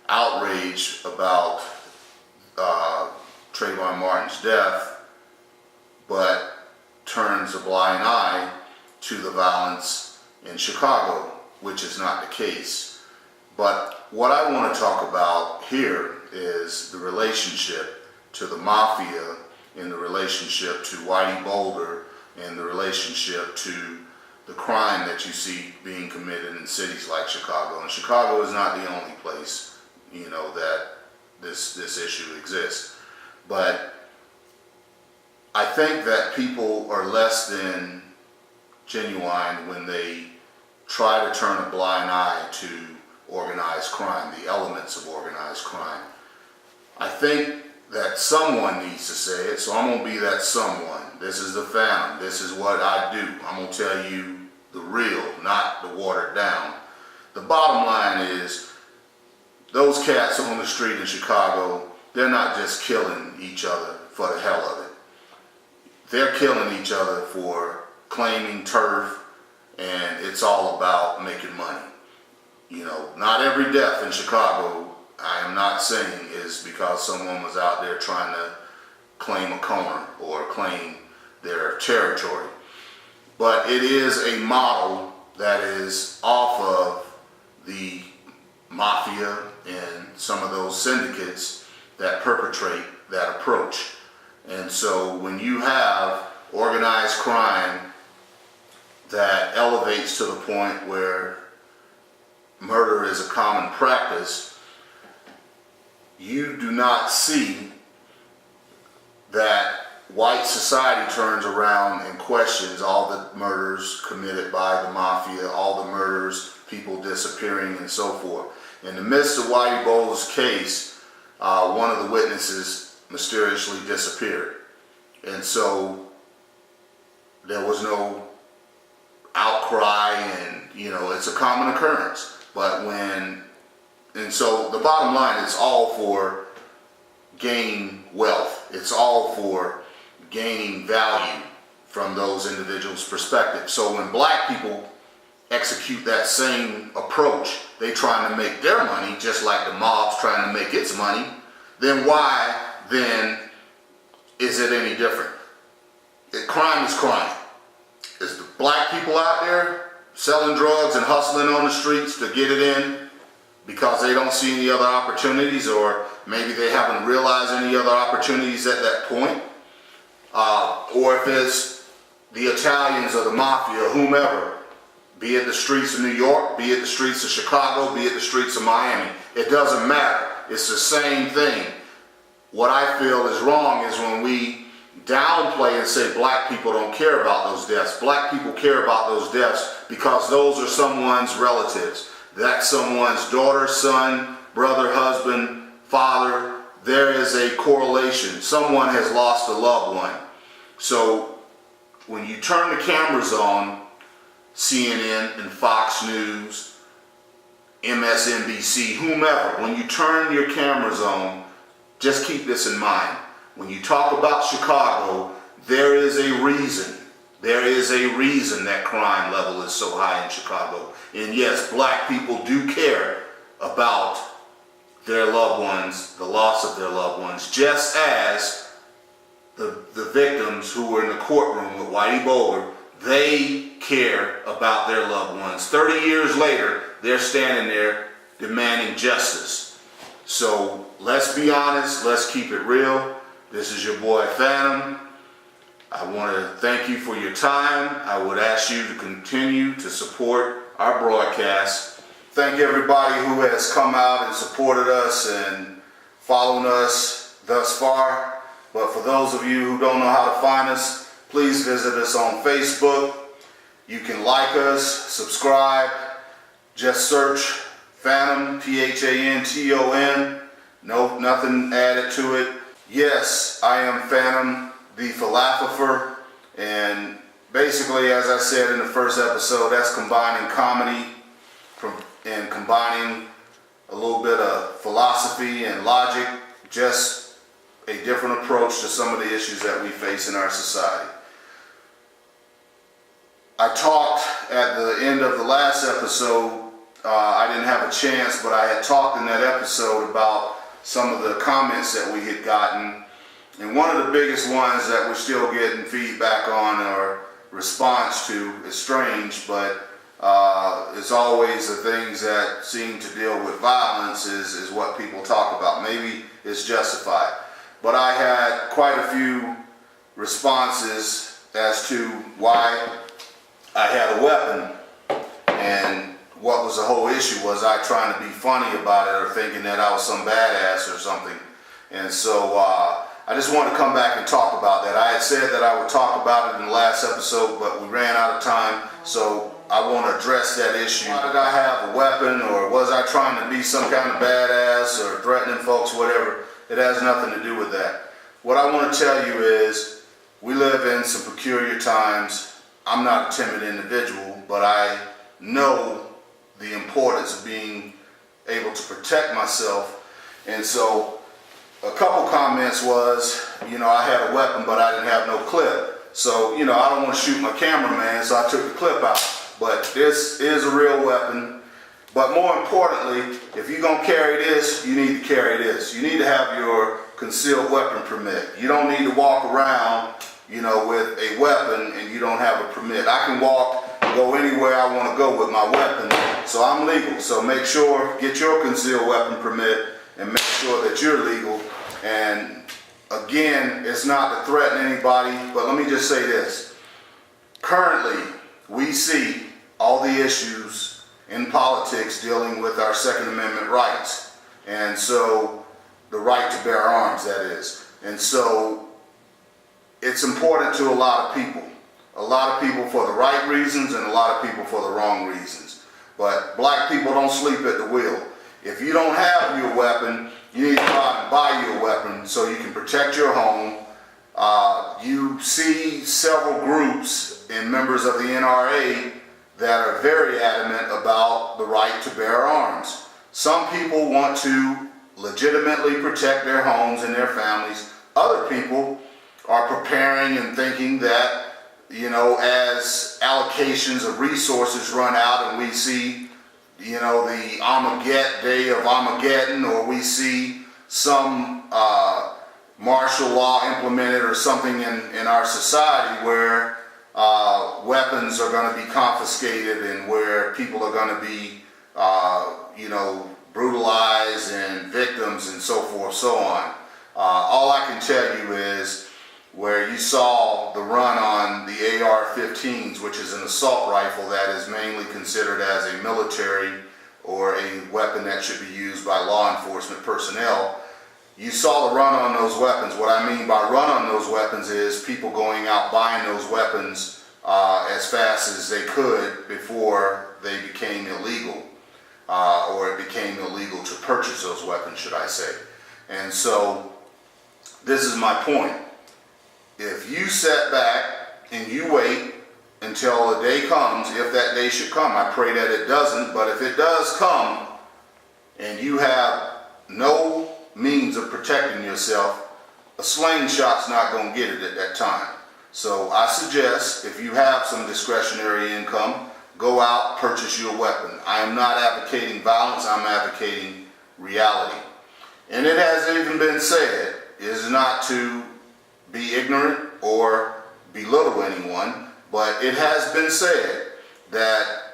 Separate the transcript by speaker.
Speaker 1: outrage about Trayvon Martin's death, but turns a blind eye to the violence in Chicago, which is not the case. But what I want to talk about here is the relationship to the mafia, in the relationship to Whitey Boulder, and the relationship to the crime that you see being committed in cities like Chicago. And Chicago is not the only place, that this issue exists. But I think that people are less than genuine when they try to turn a blind eye to organized crime, the elements of organized crime. I think that someone needs to say it, so I'm going to be that someone. This is the Phantom. This is what I do. I'm going to tell you the real, not the watered down. The bottom line is, those cats on the street in Chicago, they're not just killing each other for the hell of it. They're killing each other for claiming turf, and it's all about making money. Not every death in Chicago, I am not saying, is because someone was out there trying to claim a corner or claim their territory. But it is a model that is off of the mafia and some of those syndicates that perpetrate that approach. And so when you have organized crime that elevates to the point where murder is a common practice, you do not see that white society turns around and questions all the murders committed by the mafia, all the murders, people disappearing and so forth. In the midst of Whitey Boulder's case, one of the witnesses mysteriously disappeared. And so there was no outcry, and it's a common occurrence. But so the bottom line, it's all for gaining wealth. It's all for gaining value from those individuals' perspective. So when black people execute that same approach, they trying to make their money just like the mob's trying to make its money, then why then is it any different? Crime is crime. Is the black people out there selling drugs and hustling on the streets to get it in because they don't see any other opportunities, or maybe they haven't realized any other opportunities at that point? Or if it's the Italians or the mafia or whomever, be it the streets of New York, be it the streets of Chicago, be it the streets of Miami, it doesn't matter. It's the same thing. What I feel is wrong is when we downplay and say black people don't care about those deaths. Black people care about those deaths because those are someone's relatives. That's someone's daughter, son, brother, husband, father. There is a correlation. Someone has lost a loved one. So when you turn the cameras on, CNN and Fox News, MSNBC, whomever, when you turn your cameras on, just keep this in mind. When you talk about Chicago, there is a reason. There is a reason that crime level is so high in Chicago. And yes, black people do care about their loved ones, the loss of their loved ones, just as the victims who were in the courtroom with Whitey Boulder, they care about their loved ones. 30 years later, they're standing there demanding justice. So let's be honest, let's keep it real. This is your boy Phantom. I want to thank you for your time. I would ask you to continue to support our broadcast. Thank everybody who has come out and supported us and followed us thus far. But for those of you who don't know how to find us, please visit us on Facebook. You can like us, subscribe. Just search Phantom, Phanton. No, nothing added to it. Yes, I am Phantom, the Philosopher, and basically, as I said in the first episode, that's combining comedy and combining a little bit of philosophy and logic, just a different approach to some of the issues that we face in our society. I talked at the end of the last episode I didn't have a chance, but I had talked in that episode about some of the comments that we had gotten. And one of the biggest ones that we're still getting feedback on or response to is strange, but it's always the things that seem to deal with violence is what people talk about. Maybe it's justified. But I had quite a few responses as to why I had a weapon, and what was the whole issue. Was I trying to be funny about it or thinking that I was some badass or something? And so I just want to come back and talk about that. I had said that I would talk about it in the last episode, but we ran out of time, so I want to address that issue. Why did I have a weapon, or was I trying to be some kind of badass or threatening folks, whatever? It has nothing to do with that. What I want to tell you is we live in some peculiar times. I'm not a timid individual, but I know the importance of being able to protect myself. And so a couple comments was, I had a weapon, but I didn't have no clip. So, I don't want to shoot my cameraman, so I took the clip out. But this is a real weapon. But more importantly, if you're going to carry this, you need to carry this. You need to have your concealed weapon permit. You don't need to walk around, with a weapon and you don't have a permit. I can go anywhere I want to go with my weapon, so I'm legal. So make sure, get your concealed weapon permit and make sure that you're legal. And again, it's not to threaten anybody, but let me just say this. Currently, we see all the issues in politics dealing with our Second Amendment rights. And so, the right to bear arms, that is. And so, it's important to a lot of people. A lot of people for the right reasons and a lot of people for the wrong reasons. But black people don't sleep at the wheel. If you don't have your weapon, you need to go out and buy you a weapon so you can protect your home. You see several groups and members of the NRA that are very adamant about the right to bear arms. Some people want to legitimately protect their homes and their families. Other people are preparing and thinking that, as allocations of resources run out and we see, the Armageddon, day of Armageddon, or we see some martial law implemented or something in our society where weapons are going to be confiscated and where people are going to be, brutalized and victims and so forth, so on. All I can tell you is where you saw the run on the AR-15s, which is an assault rifle that is mainly considered as a military or a weapon that should be used by law enforcement personnel. You saw the run on those weapons. What I mean by run on those weapons is people going out buying those weapons as fast as they could before they became illegal, or it became illegal to purchase those weapons, should I say. And so this is my point. If you sit back and you wait until the day comes, if that day should come, I pray that it doesn't, but if it does come and you have no means of protecting yourself, a slingshot's not going to get it at that time. So I suggest, if you have some discretionary income, go out, purchase your weapon. I am not advocating violence, I'm advocating reality. And it has even been said, is not to be ignorant or belittle anyone, but it has been said that